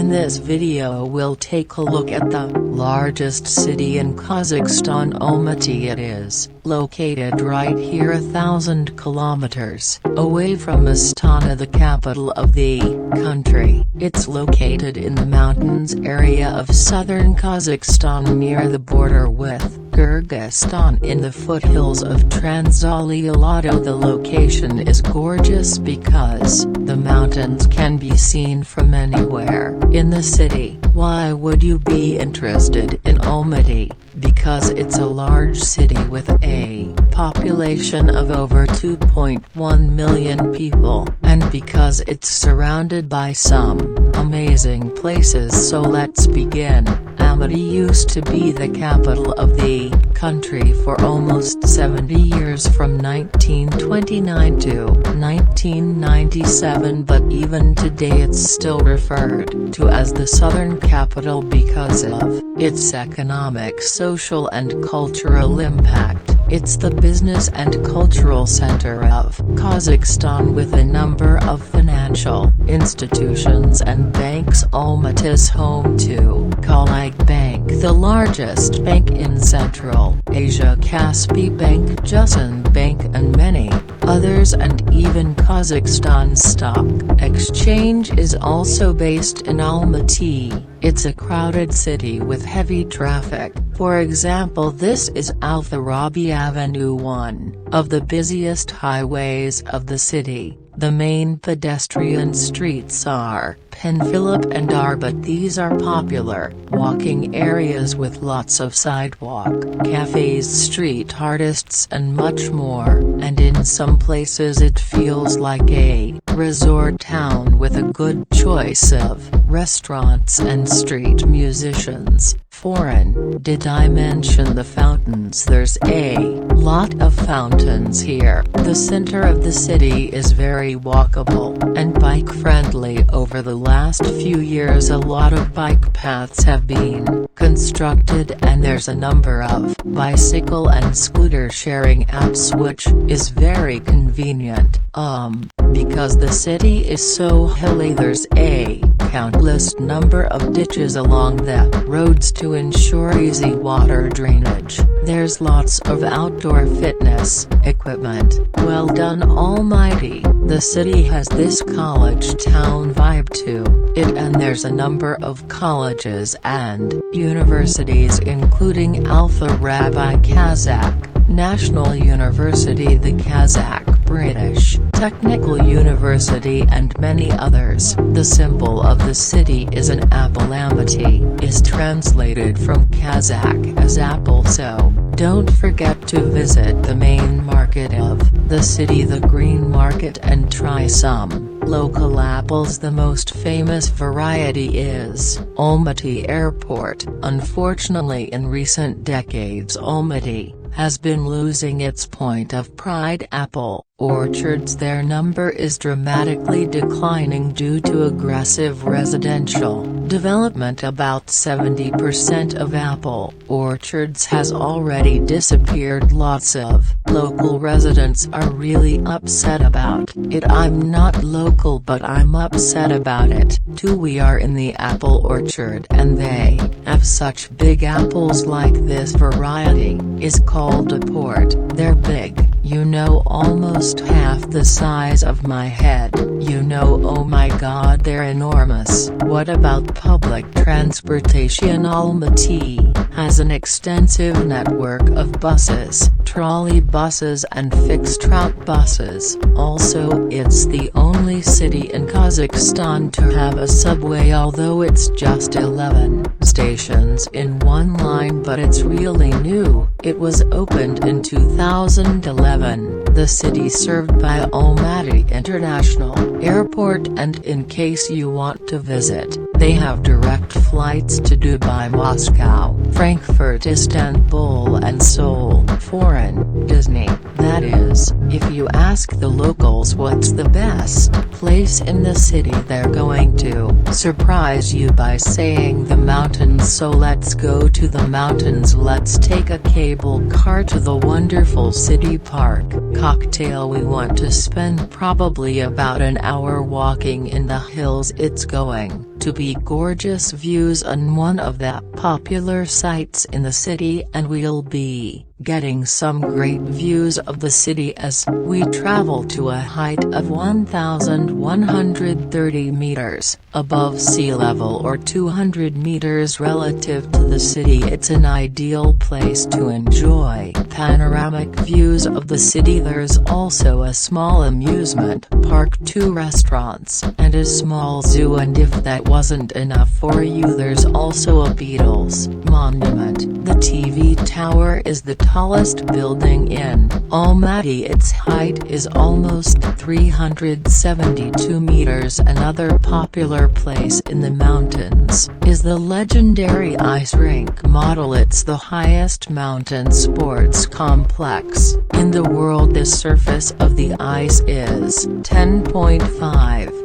In this video we'll take a look at the largest city in Kazakhstan, Almaty. It is located right here 1,000 kilometers away from Astana, the capital of the country. It's located in the mountains area of southern Kazakhstan near the border with Kyrgyzstan in the foothills of Trans-Ili Alatau. The location is gorgeous because the mountains can be seen from anywhere in the city. Why would you be interested in Almaty? Because it's a large city with a population of over 2.1 million people, and because it's surrounded by some amazing places. So let's begin. Almaty used to be the capital of the country for almost 70 years, from 1929 to 1997, but even today it's still referred to as the southern capital because of its economic, social and cultural impact. It's the business and cultural center of Kazakhstan with a number of financial institutions and banks. Almaty is home to Kazakh Bank, the largest bank in Central Asia, Kaspi Bank, Jusan Bank and many others, and even Kazakhstan Stock Exchange is also based in Almaty. It's a crowded city with heavy traffic. For example, this is Al-Farabi Avenue, one of the busiest highways of the city. The main pedestrian streets are Pen Philip and Arbat. These are popular walking areas with lots of sidewalk, cafes, street artists and much more, and in some places it feels like a resort town with a good choice of restaurants and street musicians. Foreign. Did I mention the fountains? There's a lot of fountains here. The center of the city is very walkable and bike friendly. Over the last few years a lot of bike paths have been constructed, and there's a number of bicycle and scooter sharing apps, which is very convenient. Because the city is so hilly, there's a countless number of ditches along the roads to ensure easy water drainage. There's lots of outdoor fitness equipment. Well done, Almaty. The city has this college town vibe to it, and there's a number of colleges and universities including Al-Farabi Kazakh National University, the Kazakh British Technical University and many others. The symbol of the city is an apple. Almaty is translated from Kazakh as apple, so don't forget to visit the main market of the city, the Green Market, and try some local apples. The most famous variety is Almaty Airport. Unfortunately, in recent decades Almaty has been losing its point of pride. Apple orchards, their number is dramatically declining due to aggressive residential development. About 70% of apple orchards has already disappeared. Lots of local residents are really upset about it. I'm not local, but I'm upset about it too. We are in the apple orchard and they have such big apples. Like this variety is called a port. They're big, you know, almost half the size of my head, you know. Oh my god, they're enormous. What about public transportation? Almaty has an extensive network of buses, trolley buses and fixed route buses. Also, it's the only city in Kazakhstan to have a subway, although it's just 11 stations in one line, but it's really new. It was opened in 2011. The city served by Almaty International Airport, and in case you want to visit, they have direct flights to Dubai, Moscow, Frankfurt, Istanbul and Seoul. Foreign. Disney. That is, if you ask the locals what's the best place in the city, they're going to surprise you by saying the mountains. So let's go to the mountains. Let's take a cable car to the wonderful city park. Cocktail. We want to spend probably about an hour walking in the hills. It's going to be gorgeous views on one of the popular sites in the city, and we'll be getting some great views of the city as we travel to a height of 1,130 meters above sea level, or 200 meters relative to the city. It's an ideal place to enjoy panoramic views of the city. There's also a small amusement park, 2 restaurants, and a small zoo, and if that wasn't enough for you, there's also a Beatles monument. The TV tower is the tallest building in Almaty. Its height is almost 372 meters. Another popular place in the mountains is the legendary ice rink model. It's the highest mountain sports complex in the world. The surface of the ice is 10.500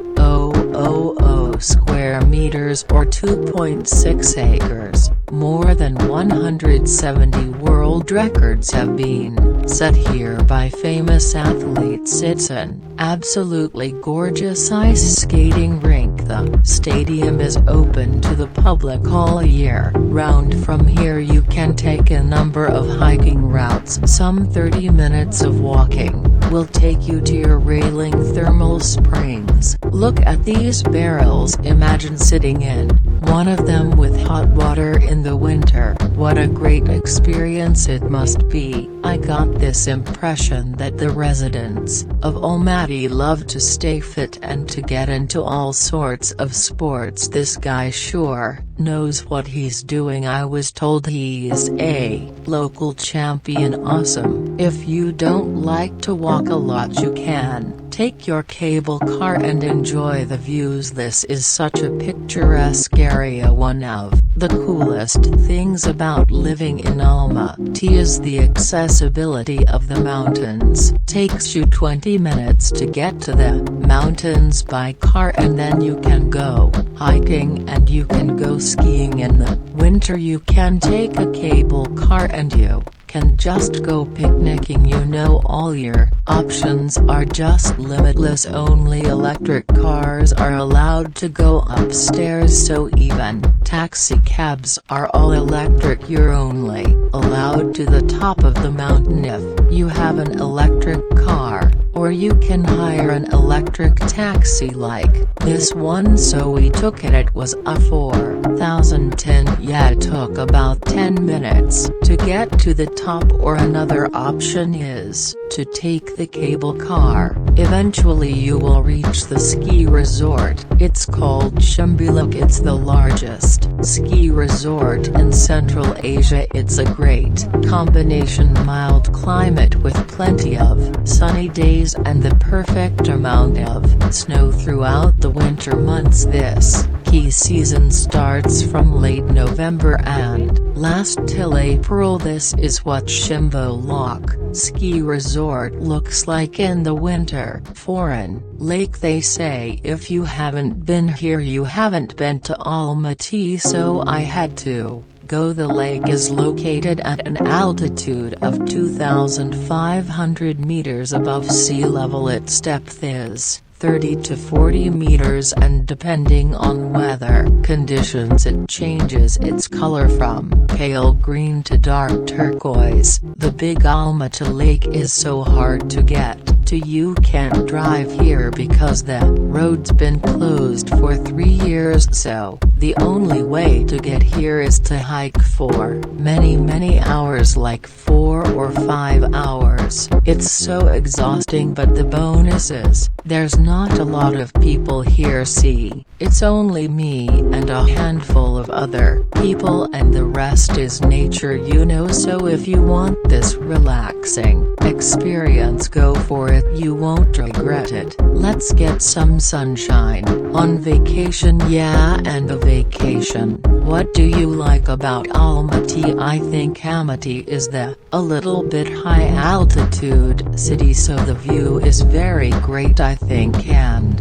square meters, or 2.6 acres. More than 170 world records have been set here by famous athletes. It's an absolutely gorgeous ice skating rink. The stadium is open to the public all year round. From here you can take a number of hiking routes. Some 30 minutes of walking will take you to your railing thermal springs. Look at these barrels. Imagine sitting in one of them with hot water in the winter. What a great experience it must be. I got this impression that the residents of Almaty love to stay fit and to get into all sorts of sports. This guy sure knows what he's doing. I was told he's a local champion. Awesome. If you don't like to walk a lot, you can take your cable car and enjoy the views. This is such a picturesque area. One of the coolest things about living in Almaty is the accessibility of the mountains. Takes you 20 minutes to get to the mountains by car, and then you can go hiking and you can go skiing. In the winter you can take a cable car and you can just go picnicking. You know, all your options are just limitless. Only electric cars are allowed to go upstairs, so even taxi cabs are all electric. You're only allowed to the top of the mountain if you have an electric car, or you can hire an electric taxi like this one. So we took it. It was a 4,010. Yeah, it took about 10 minutes to get to the top, or another option is to take the cable car. Eventually you will reach the ski resort. It's called Shymkent. It's the largest ski resort in Central Asia. It's a great combination: mild climate with plenty of sunny days and the perfect amount of snow throughout the winter months. This ski season starts from late November and lasts till April. This is what Shymkent Ski Resort looks like in the winter. Foreign lake, they say. If you haven't been here, you haven't been to Almaty, so I had to go. The lake is located at an altitude of 2,500 meters above sea level. Its depth is 30 to 40 meters, and depending on weather conditions it changes its color from pale green to dark turquoise. The big Alma-Ata lake is so hard to get to. You can't drive here because the road's been closed for 3 years, so the only way to get here is to hike for many hours, like 4 or 5 hours. It's so exhausting, but the bonus is there's not a lot of people here. See, it's only me and a handful of other people, and the rest is nature, you know. So if you want this relaxing experience, go for it. You won't regret it. Let's get some sunshine on vacation. Yeah, and a vacation. What do you like about Almaty? I think Almaty is a little bit high altitude city, so the view is very great, I think. And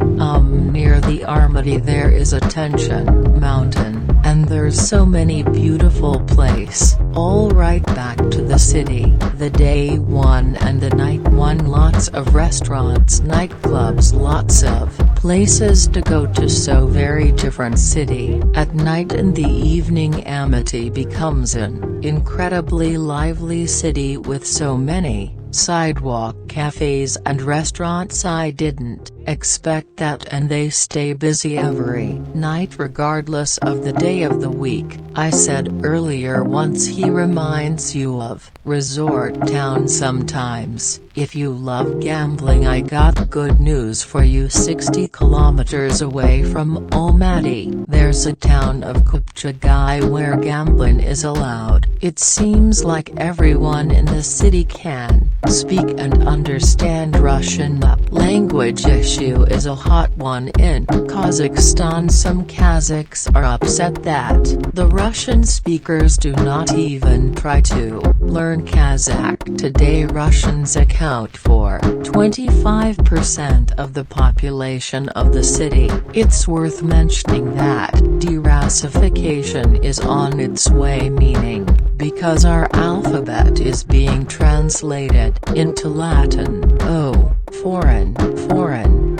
near the Almaty there is a Tension mountain, and there's so many beautiful place. All right, back to the city. The day one and the night one. Lots of restaurants, nightclubs, lots of Places to go to so very different city. At night in the evening Almaty becomes an incredibly lively city with so many sidewalk cafes and restaurants. I didn't expect that, and they stay busy every night regardless of the day of the week. I said earlier once he reminds you of resort town sometimes. If you love gambling, I got good news for you. 60 kilometers away from Almaty, there's a town of Kyrgyzstan where gambling is allowed. It seems like everyone in the city can speak and understand Russian. The language issue is a hot one in Kazakhstan. Some Kazakhs are upset that the Russian speakers do not even try to learn Kazakh. Today Russians account for 25% of the population of the city. It's worth mentioning that de-Russification is on its way, meaning because our alphabet is being translated into Latin. Oh, foreign.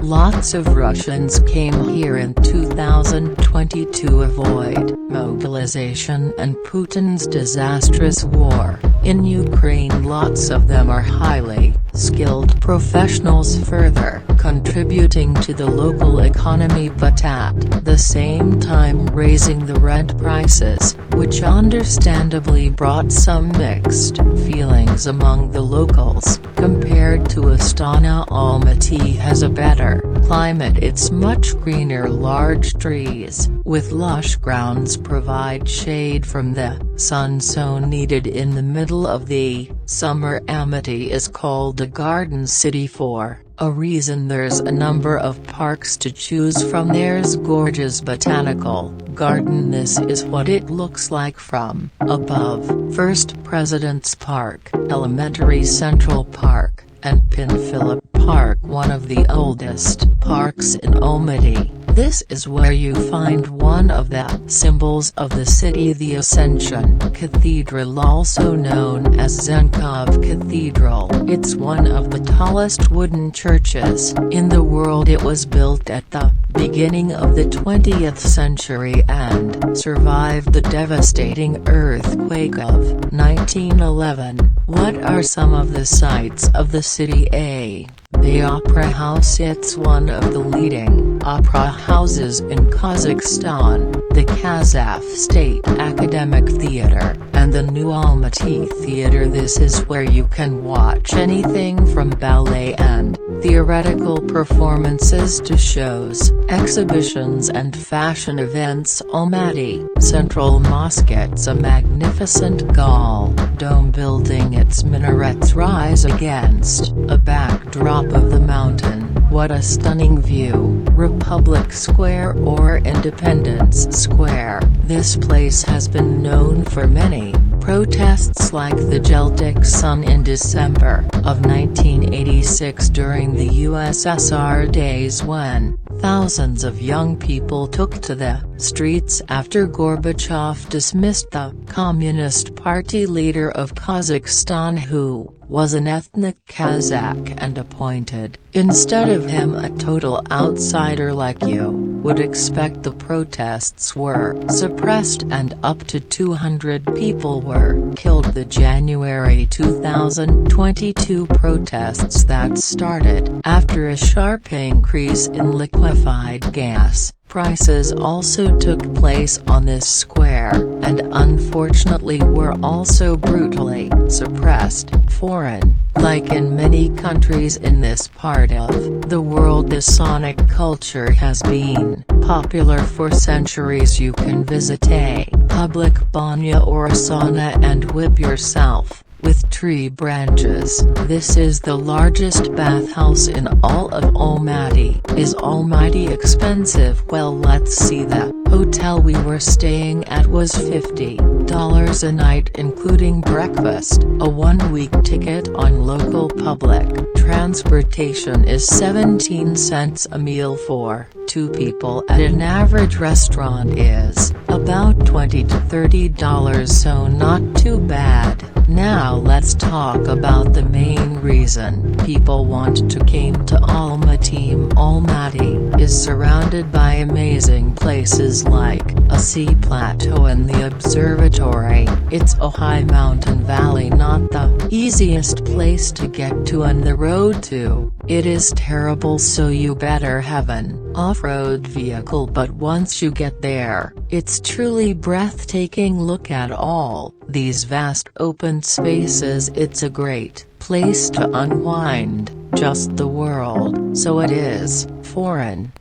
Lots of Russians came here in 2020 to avoid mobilization and Putin's disastrous war in Ukraine. Lots of them are highly skilled professionals, further contributing to the local economy, but at the same time raising the rent prices, which understandably brought some mixed feelings among the locals. Compared to Astana, Almaty has a better climate. It's much greener. Large trees with lush grounds provide shade from the sun so needed in the middle of the summer. Almaty is called a garden city for a reason. There's a number of parks to choose from. There's gorgeous botanical garden. This is what it looks like from above. First President's Park, Elementary Central Park, and Pin Philip Park, one of the oldest parks in Almaty. This is where you find one of the symbols of the city, the Ascension Cathedral, also known as Zenkov Cathedral. It's one of the tallest wooden churches in the world. It was built at the beginning of the 20th century and survived the devastating earthquake of 1911. What are some of the sights of the city? The Opera House. It's one of the leading opera houses in Kazakhstan, the Kazakh State Academic Theatre, and the New Almaty Theatre. This is where you can watch anything from ballet and theoretical performances to shows, exhibitions and fashion events. Almaty Central Mosque. It's a magnificent Gaul dome building. Its minarets rise against a backdrop of the mountain. What a stunning view. Republic Square or Independence Square. This place has been known for many protests, like the Celtic Sun in December of 1986 during the USSR days, when thousands of young people took to the streets after Gorbachev dismissed the Communist Party leader of Kazakhstan, who was an ethnic Kazakh, and appointed instead of him a total outsider like you would expect. The protests were suppressed and up to 200 people were killed. The January 2022 protests that started after a sharp increase in liquefied gas prices also took place on this square, and unfortunately were also brutally suppressed. Foreign. Like in many countries in this part of the world, the sonic culture has been popular for centuries. You can visit a public banya or sauna and whip yourself with tree branches. This is the largest bathhouse in all of Almaty. Is Almaty expensive? Well, let's see. The hotel we were staying at was $50 a night including breakfast. A one-week ticket on local public transportation is 17 cents. A meal for two people at an average restaurant is about $20 to $30, so not too bad. Now let's talk about the main reason people want to came to Almaty. Almaty is surrounded by amazing places like a sea plateau and the observatory. It's a high mountain valley, not the easiest place to get to on the road to. It is terrible, so you better have an off-road vehicle, but once you get there, it's truly breathtaking. Look at all these vast open spaces. It's a great place to unwind, just the world. So it is foreign.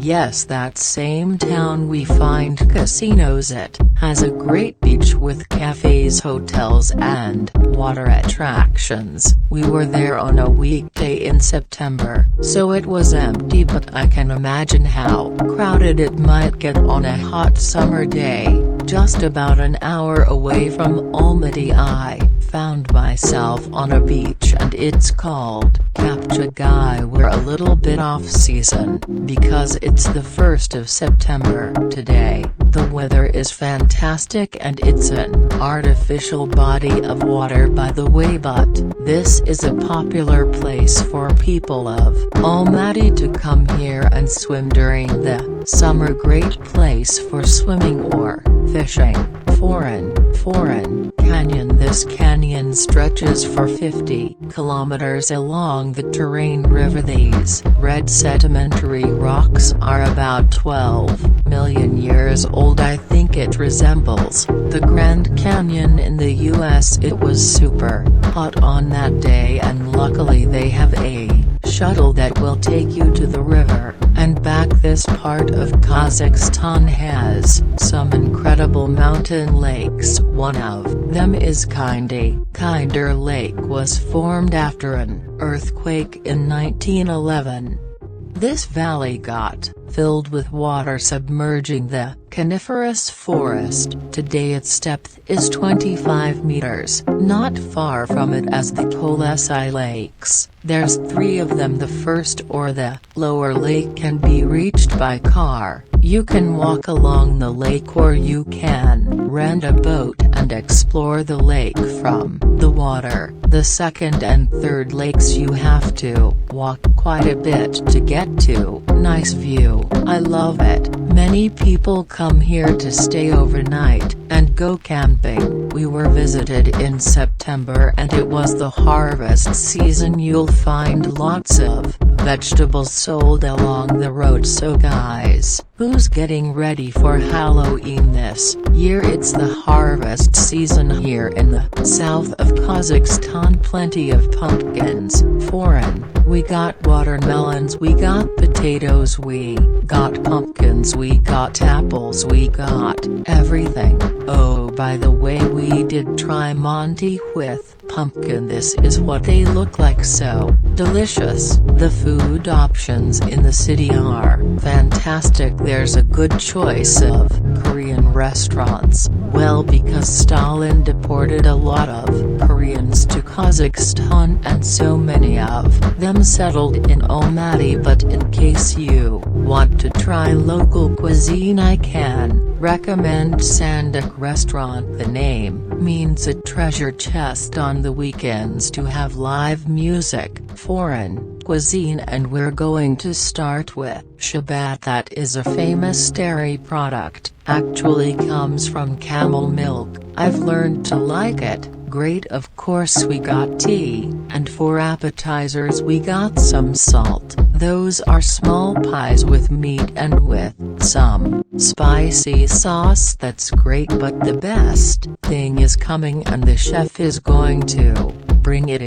Yes, that same town we find casinos. It has a great beach with cafes, hotels and water attractions. We were there on a weekday in September, so it was empty, but I can imagine how crowded it might get on a hot summer day. Just about an hour away from Almaty, I found myself on a beach, and it's called Kapchagai. We're a little bit off season because it's the 1st of September today. The weather is fantastic and it's an artificial body of water, by the way, but this is a popular place for people of Almaty to come here and swim during the summer. Great place for swimming or fishing. Foreign Canyon. This canyon stretches for 50 kilometers along the terrain river. These red sedimentary rocks are about 12 million years old. I think it resembles the Grand Canyon in the US. It was super hot on that day, and luckily they have a shuttle that will take you to the river and back. This part of Kazakhstan has some incredible mountain lakes. One of them is Kinder Lake, was formed after an earthquake in 1911. This valley got filled with water, submerging the coniferous forest. Today its depth is 25 meters. Not far from it as the populous lakes. There's 3 of them. The first, or the lower lake, can be reached by car. You can walk along the lake, or you can rent a boat and explore the lake from the water. The second and third lakes you have to walk quite a bit to get to. Nice view. I love it. Many people come here to stay overnight and go camping. We were visited in September and it was the harvest season. You'll find lots of vegetables sold along the road. So guys, who's getting ready for Halloween this year? It's the harvest season here in the south of Kazakhstan. Plenty of pumpkins. We got watermelons, we got potatoes, we got pumpkins, we got apples, we got everything. Oh, by the way, we did try Monty with pumpkin. This is what they look like. So delicious. The food options in the city are fantastic. There's a good choice of Korean restaurants. Well, because Stalin deported a lot of Koreans to Kazakhstan and so many of them settled in Almaty. But in case you want to try local cuisine, I can recommend Sandak restaurant. The name means a treasure chest on the weekends to have live music, foreign cuisine, and we're going to start with shabat. That is a famous dairy product, actually comes from camel milk. I've learned to like it. Great. Of course we got tea, and for appetizers we got some salt. Those are small pies with meat and with some spicy sauce. That's great, but the best thing is coming and the chef is going to bring it.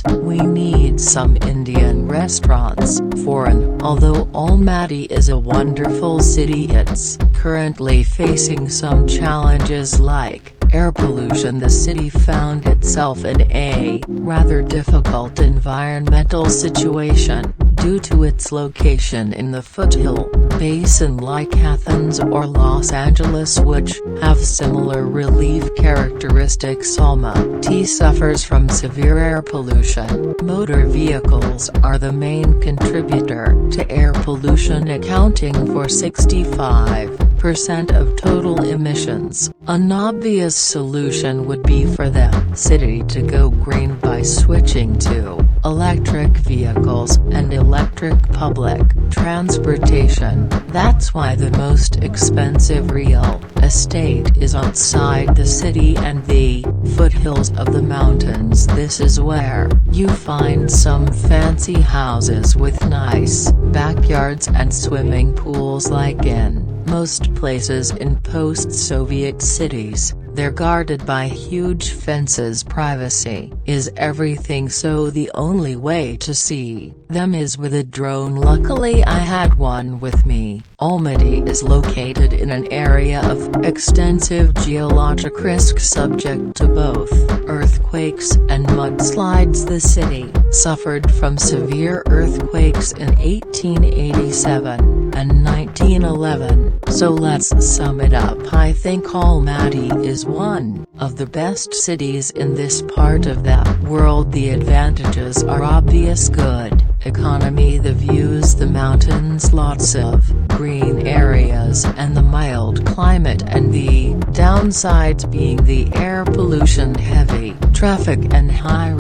We need some Indian restaurants. Foreign. Although Almaty is a wonderful city, it's currently facing some challenges like air pollution. The city found itself in a rather difficult environmental situation due to its location in the foothill basin like Athens or Los Angeles, which have similar relief characteristics. Alma-Ata suffers from severe air pollution. Motor vehicles are the main contributor to air pollution, accounting for 65% 20% of total emissions. An obvious solution would be for the city to go green by switching to electric vehicles and electric public transportation. That's why the most expensive real estate is outside the city and the foothills of the mountains. This is where you find some fancy houses with nice backyards and swimming pools like in most places in post-Soviet cities. They're guarded by huge fences. Privacy is everything, so the only way to see them is with a drone. Luckily I had one with me. Almaty is located in an area of extensive geologic risk, subject to both earthquakes and mudslides. The city suffered from severe earthquakes in 1887 and 1911. So let's sum it up. I think Almaty is one of the best cities in this part of the world. The advantages are obvious: good economy, the views, the mountains, lots of green areas, and the mild climate, and the downsides being the air pollution, heavy traffic, and high